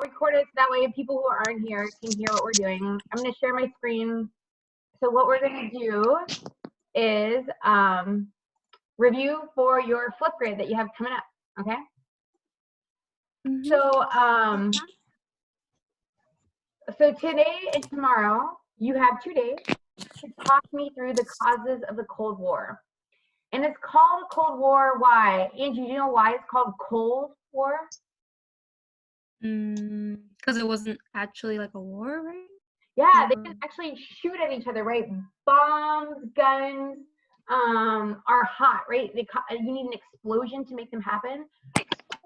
record it so that way people who aren't here can hear what we're doing. I'm going to share my screen. So what we're going to do is review for your Flipgrid that you have coming up, okay? So, so today and tomorrow, you have 2 days to talk me through the causes of the Cold War. And it's called Cold War. Why? Angie, do you know why it's called Cold War? Because it wasn't actually like a war, right? Yeah, they can actually shoot at each other, right? Bombs, guns are hot, right? You need an explosion to make them happen.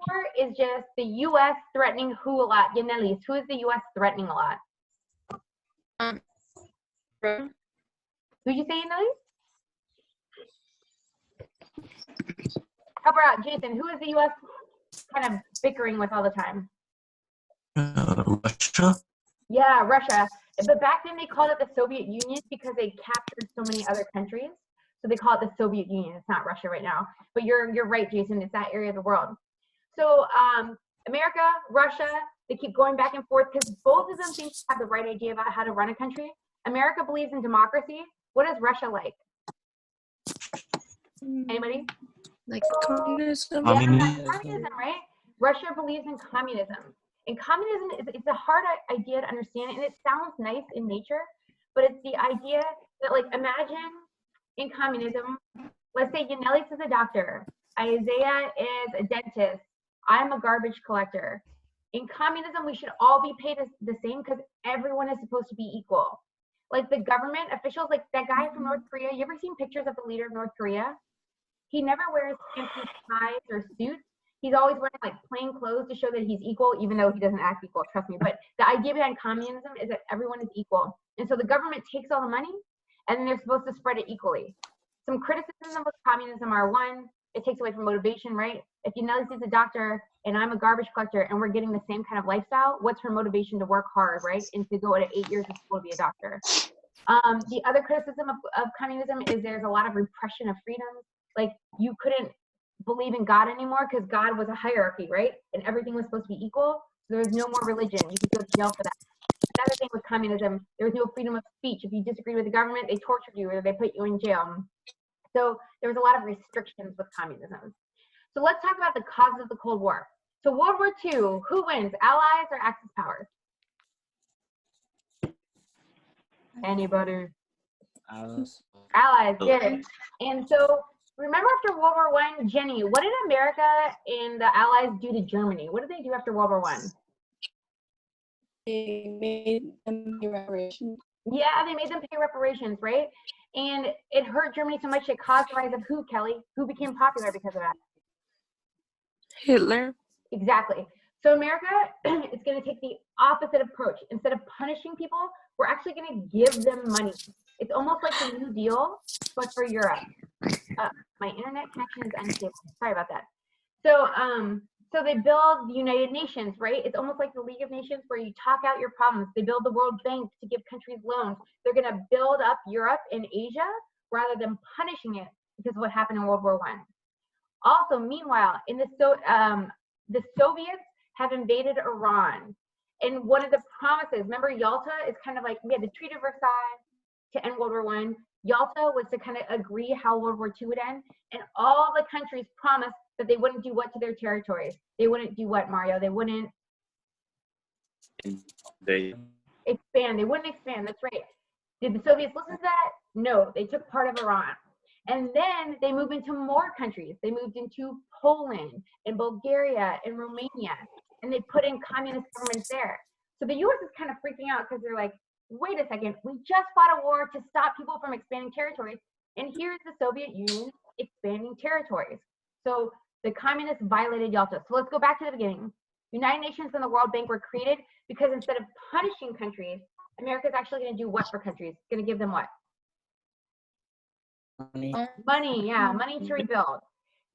War is just the U.S. threatening who a lot? Yanelis, who is the U.S. threatening a lot? Who'd you say, Yanelis? Help her out, Jason. Who is the U.S. kind of bickering with all the time? Russia? Yeah, Russia. But back then they called it the Soviet Union because they captured so many other countries. So they call it the Soviet Union. It's not Russia right now. But you're right, Jason. It's that area of the world. So America, Russia, they keep going back and forth because both of them think they have the right idea about how to run a country. America believes in democracy. What is Russia like? Anybody? Like communism? Yeah, communism, right? Russia believes in communism. And communism it's a hard idea to understand, and it sounds nice in nature, but it's the idea that, like, imagine in communism, let's say Yanelis is a doctor, Isaiah is a dentist, I'm a garbage collector. In communism, we should all be paid the same because everyone is supposed to be equal. Like the government officials, like that guy from North Korea, you ever seen pictures of the leader of North Korea? He never wears fancy ties or suits. He's always wearing like plain clothes to show that he's equal, even though he doesn't act equal, trust me. But the idea behind communism is that everyone is equal. And so the government takes all the money and then they're supposed to spread it equally. Some criticisms of communism are, one, it takes away from motivation, right? If Yanelis is a doctor and I'm a garbage collector and we're getting the same kind of lifestyle, what's her motivation to work hard, right? And to go to 8 years of school to be a doctor. The other criticism of communism is there's a lot of repression of freedoms. Like you couldn't believe in God anymore because God was a hierarchy, right? And everything was supposed to be equal. So there was no more religion. You could go to jail for that. Another thing with communism, there was no freedom of speech. If you disagreed with the government, they tortured you or they put you in jail. So there was a lot of restrictions with communism. So let's talk about the causes of the Cold War. So World War II, who wins, Allies or Axis powers? Anybody? Allies, good. And so remember after World War I, Jenny, what did America and the Allies do to Germany? What did they do after World War I? They made them pay reparations. Yeah, they made them pay reparations, right? And it hurt Germany so much it caused the rise of who, Kelly? Who became popular because of that? Hitler. Exactly. So America is going to take the opposite approach. Instead of punishing people, we're actually going to give them money. It's almost like the New Deal, but for Europe. My internet connection is unstable. Sorry about that. So, so they build the United Nations, right? It's almost like the League of Nations where you talk out your problems. They build the World Bank to give countries loans. They're going to build up Europe and Asia rather than punishing it because of what happened in World War I. Also, meanwhile, in the Soviets have invaded Iran. And one of the promises, remember Yalta is kind of like, we had the Treaty of Versailles to end World War I. Yalta was to kind of agree how World War II would end. And all the countries promised that they wouldn't do what to their territories? They wouldn't do what, Mario? They wouldn't expand. They wouldn't expand. That's right. Did the Soviets listen to that? No, they took part of Iran. And then they moved into more countries. They moved into Poland and Bulgaria and Romania. And they put in communist governments there. So the US is kind of freaking out because they're like, wait a second, we just fought a war to stop people from expanding territories. And here's the Soviet Union expanding territories. So the communists violated Yalta. So let's go back to the beginning. United Nations and the World Bank were created because instead of punishing countries, America is actually going to do what for countries? It's going to give them what? Money. Money, yeah, money to rebuild.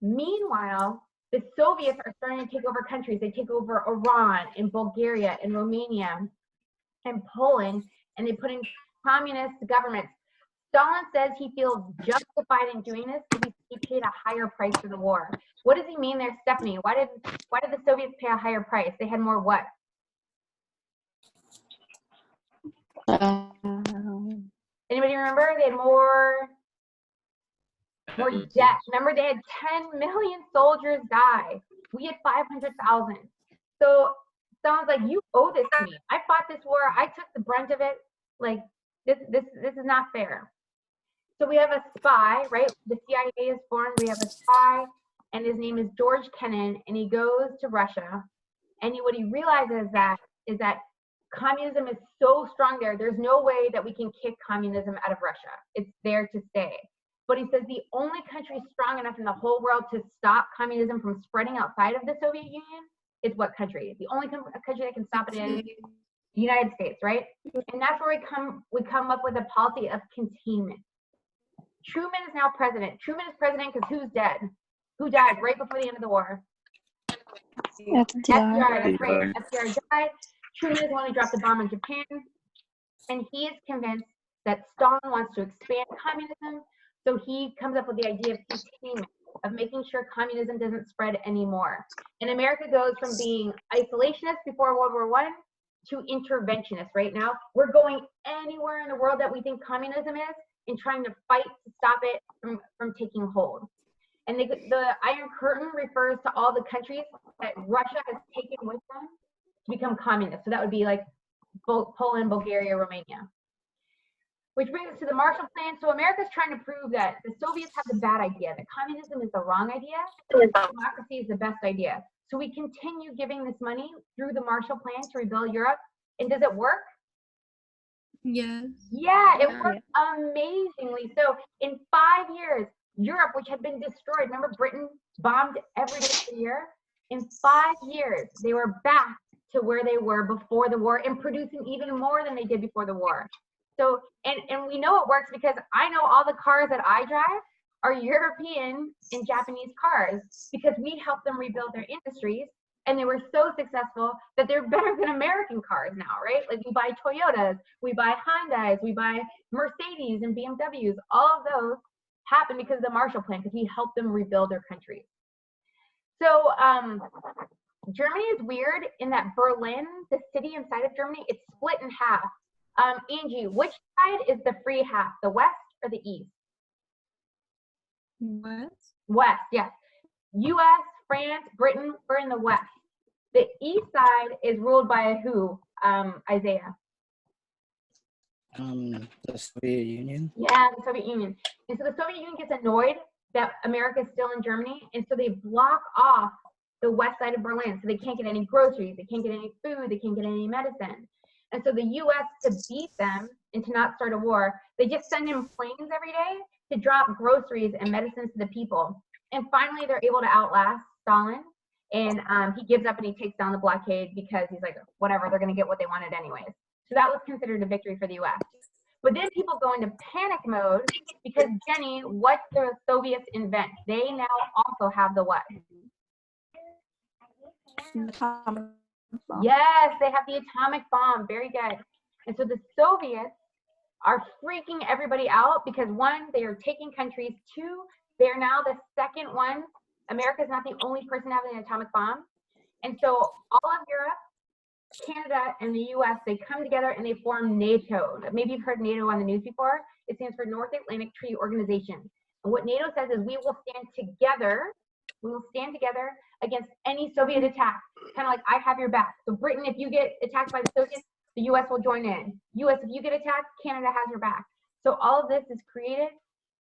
Meanwhile, the Soviets are starting to take over countries. They take over Iran and Bulgaria and Romania and Poland, and they put in communist governments. Stalin says he feels justified in doing this because he paid a higher price for the war. What does he mean there, Stephanie? Why did the Soviets pay a higher price? They had more what? Anybody remember? They had more deaths. Remember, they had 10 million soldiers die. We had 500,000. So someone's like, you owe this to me. I fought this war. I took the brunt of it. Like, this is not fair. So we have a spy, right? The CIA is formed. We have a spy, and his name is George Kennan, and he goes to Russia. And what he realizes is that communism is so strong there. There's no way that we can kick communism out of Russia. It's there to stay. But he says the only country strong enough in the whole world to stop communism from spreading outside of the Soviet Union is what country? The only country that can stop it is the United States, right? And that's where we come up with a policy of containment. Truman is now president. Truman is president because who's dead? Who died right before the end of the war? FDR. That's right. FDR died. Truman is the one who dropped the bomb on Japan. And he is convinced that Stalin wants to expand communism. So he comes up with the idea of containment, of making sure communism doesn't spread anymore. And America goes from being isolationist before World War I to interventionist right now. We're going anywhere in the world that we think communism is and trying to fight to stop it from taking hold. And the Iron Curtain refers to all the countries that Russia has taken with them to become communist. So that would be like Poland, Bulgaria, Romania. Which brings us to the Marshall Plan. So America's trying to prove that the Soviets have the bad idea, that communism is the wrong idea, and democracy is the best idea. So we continue giving this money through the Marshall Plan to rebuild Europe. And does it work? Yes. Yeah, it worked amazingly. So in 5 years, Europe, which had been destroyed, remember Britain bombed every day year? In 5 years, they were back to where they were before the war and producing even more than they did before the war. So, and we know it works because I know all the cars that I drive are European and Japanese cars because we helped them rebuild their industries, and they were so successful that they're better than American cars now, right? Like we buy Toyotas, we buy Hyundais, we buy Mercedes and BMWs. All of those happened because of the Marshall Plan, because we helped them rebuild their countries. So Germany is weird in that Berlin, the city inside of Germany, it's split in half. Angie, which side is the free half, the west or the east? West. West, yes. US, France, Britain, we're in the west. The east side is ruled by who, Isaiah? The Soviet Union. Yeah, the Soviet Union. And so the Soviet Union gets annoyed that America is still in Germany, and so they block off the west side of Berlin. So they can't get any groceries, they can't get any food, they can't get any medicine. And so the US, to beat them and to not start a war, they just send in planes every day to drop groceries and medicines to the people. And finally, they're able to outlast Stalin. And he gives up and he takes down the blockade because he's like, whatever, they're going to get what they wanted anyways. So that was considered a victory for the US. But then people go into panic mode because, Jenny, what the Soviets invent? They now also have the what? Yes, they have the atomic bomb. Very good. And so the Soviets are freaking everybody out because one, they are taking countries. Two, they're now the second one. America is not the only person having an atomic bomb. And so all of Europe, Canada, and the US, they come together and they form NATO. Maybe you've heard NATO on the news before. It stands for North Atlantic Treaty Organization. And what NATO says is we will stand together. We will stand together against any Soviet attack. Kind of like I have your back. So Britain, if you get attacked by the Soviets, the US will join in. US, if you get attacked, Canada has your back. So all of this is created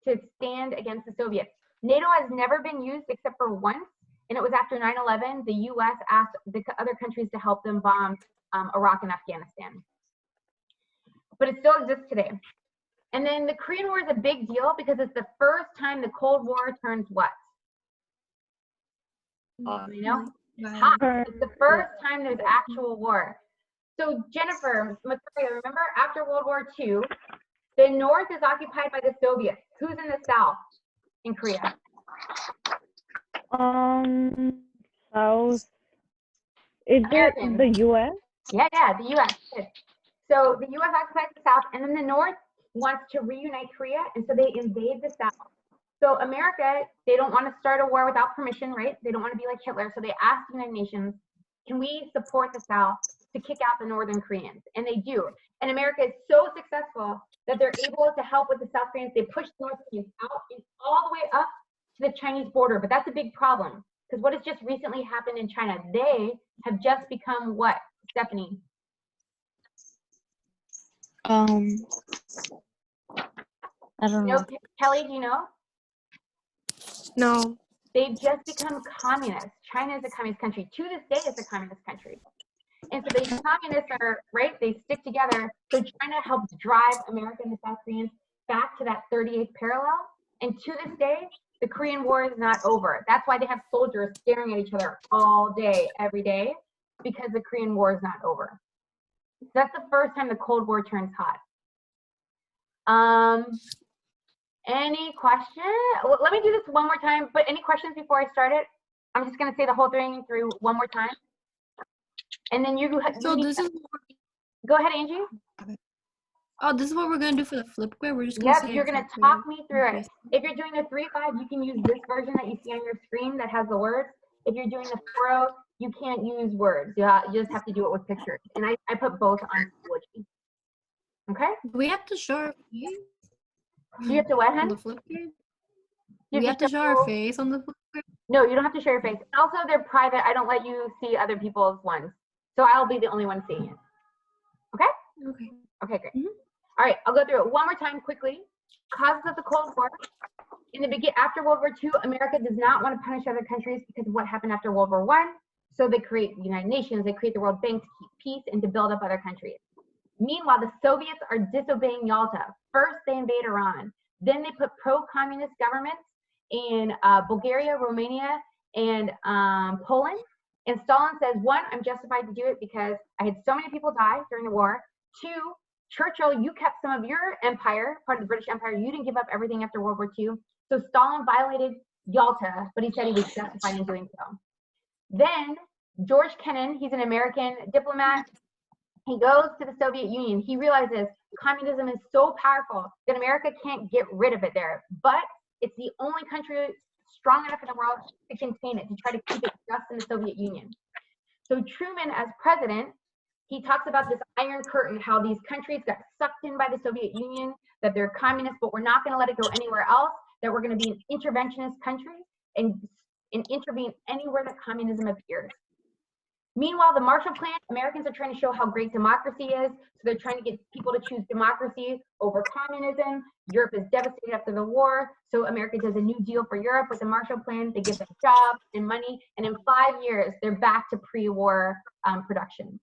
to stand against the Soviets. NATO has never been used except for once, and it was after 9/11. The US asked the other countries to help them bomb Iraq and Afghanistan. But it still exists today. And then the Korean War is a big deal because it's the first time the Cold War turns what? You know? Hot. It's the first time there's actual war. So Jennifer, remember after World War II, the North is occupied by the Soviets. Who's in the South in Korea? South. Is it the U.S.? Yeah, the U.S. So the U.S. occupies the South, and then the North wants to reunite Korea, and so they invade the South. So America, they don't want to start a war without permission, right? They don't want to be like Hitler, so they asked the United Nations, can we support the South to kick out the Northern Koreans, and they do. And America is so successful that they're able to help with the South Koreans. They push the North Koreans out and all the way up to the Chinese border, but that's a big problem because what has just recently happened in China? They have just become what, Stephanie? I don't You know, know. Kelly, do you know? No. They've just become communist. China is a communist country. To this day, it's a communist country. And so these communists are, right, they stick together. So China helps drive America and the South Koreans back to that 38th parallel. And to this day, the Korean War is not over. That's why they have soldiers staring at each other all day, every day, because the Korean War is not over. So that's the first time the Cold War turns hot. Any question? Well, let me do this one more time, but any questions before I start it? I'm just gonna say the whole thing through one more time. And then So this is go ahead, Angie. this is what we're gonna do for the flip grid. We're just gonna Yep, say you're gonna exactly talk me through it. Okay. If you're doing the 3.5, you can use this version that you see on your screen that has the words. If you're doing the 4.0, you can't use words. You just have to do it with pictures. And I put both on Schoology. Okay? Do we have to show our face Do you have to what, on hun? the flip grid? You We have to show our face on the flip grid. No, you don't have to show your face. Also, they're private. I don't let you see other people's ones. So I'll be the only one seeing it. Okay? Okay. Okay, great. Mhm. All right, I'll go through it one more time quickly. Causes of the Cold War. After World War II, America does not want to punish other countries because of what happened after World War I. So they create the United Nations, they create the World Bank to keep peace and to build up other countries. Meanwhile, the Soviets are disobeying Yalta. First, they invade Iran. Then they put pro-communist governments in Bulgaria, Romania, and Poland. And Stalin says, one, I'm justified to do it because I had so many people die during the war. Two, Churchill, you kept some of your empire, part of the British Empire. You didn't give up everything after World War II. So Stalin violated Yalta, but he said he was justified in doing so. Then George Kennan, he's an American diplomat. He goes to the Soviet Union. He realizes communism is so powerful that America can't get rid of it there. But it's the only country strong enough in the world to contain it, to try to keep it just in the Soviet Union. So Truman, as president, he talks about this Iron Curtain, how these countries got sucked in by the Soviet Union, that they're communist, but we're not going to let it go anywhere else, that we're going to be an interventionist country and intervene anywhere that communism appears. Meanwhile, the Marshall Plan, Americans are trying to show how great democracy is. So they're trying to get people to choose democracy over communism. Europe is devastated after the war. So America does a new deal for Europe with the Marshall Plan. They give them jobs and money. And in 5 years, they're back to pre-war production.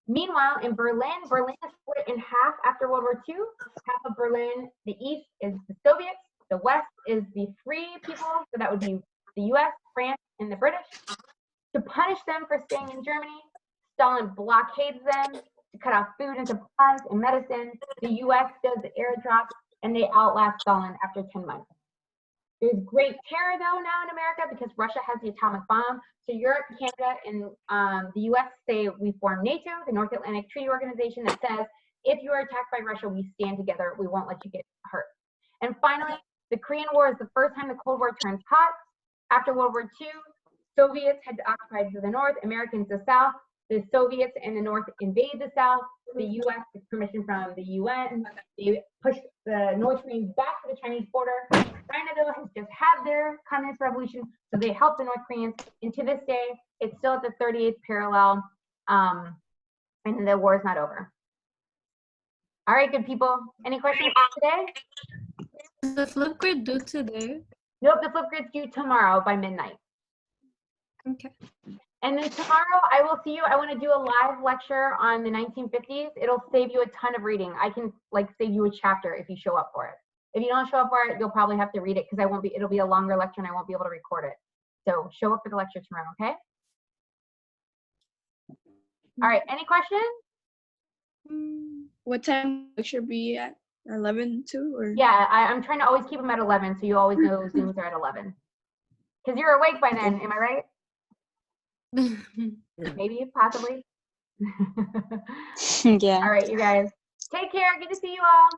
Meanwhile, in Berlin is split in half after World War II. Half of Berlin, the east is the Soviets. The west is the free people. So that would be the US, France, and the British. To punish them for staying in Germany, Stalin blockades them to cut off food and supplies and medicine. The US does the airdrops, and they outlast Stalin after 10 months. There's great terror, though, now in America because Russia has the atomic bomb. So Europe, Canada, and the US say we form NATO, the North Atlantic Treaty Organization, that says, if you are attacked by Russia, we stand together. We won't let you get hurt. And finally, the Korean War is the first time the Cold War turns hot. After World War II, Soviets had occupied the north, Americans the south. The Soviets and the north invade the south. The US gets permission from the UN. They push the North Koreans back to the Chinese border. China, though, has just had their communist revolution, so they help the North Koreans. And to this day, it's still at the 38th parallel, and the war is not over. All right, good people. Any questions today? Is the flip grid due today? Nope, the flip grid's due tomorrow by midnight. Okay. And then tomorrow I will see you. I want to do a live lecture on the 1950s. It'll save you a ton of reading. I can save you a chapter if you show up for it. If you don't show up for it, you'll probably have to read it because it'll be a longer lecture and I won't be able to record it. So show up for the lecture tomorrow, okay? All right, any questions? What time will lecture be at? 11 too? Or? Yeah, I'm trying to always keep them at 11 so you always know Zooms are at 11. Because you're awake by then, am I right? Maybe, possibly. Yeah. All right, you guys. Take care. Good to see you all.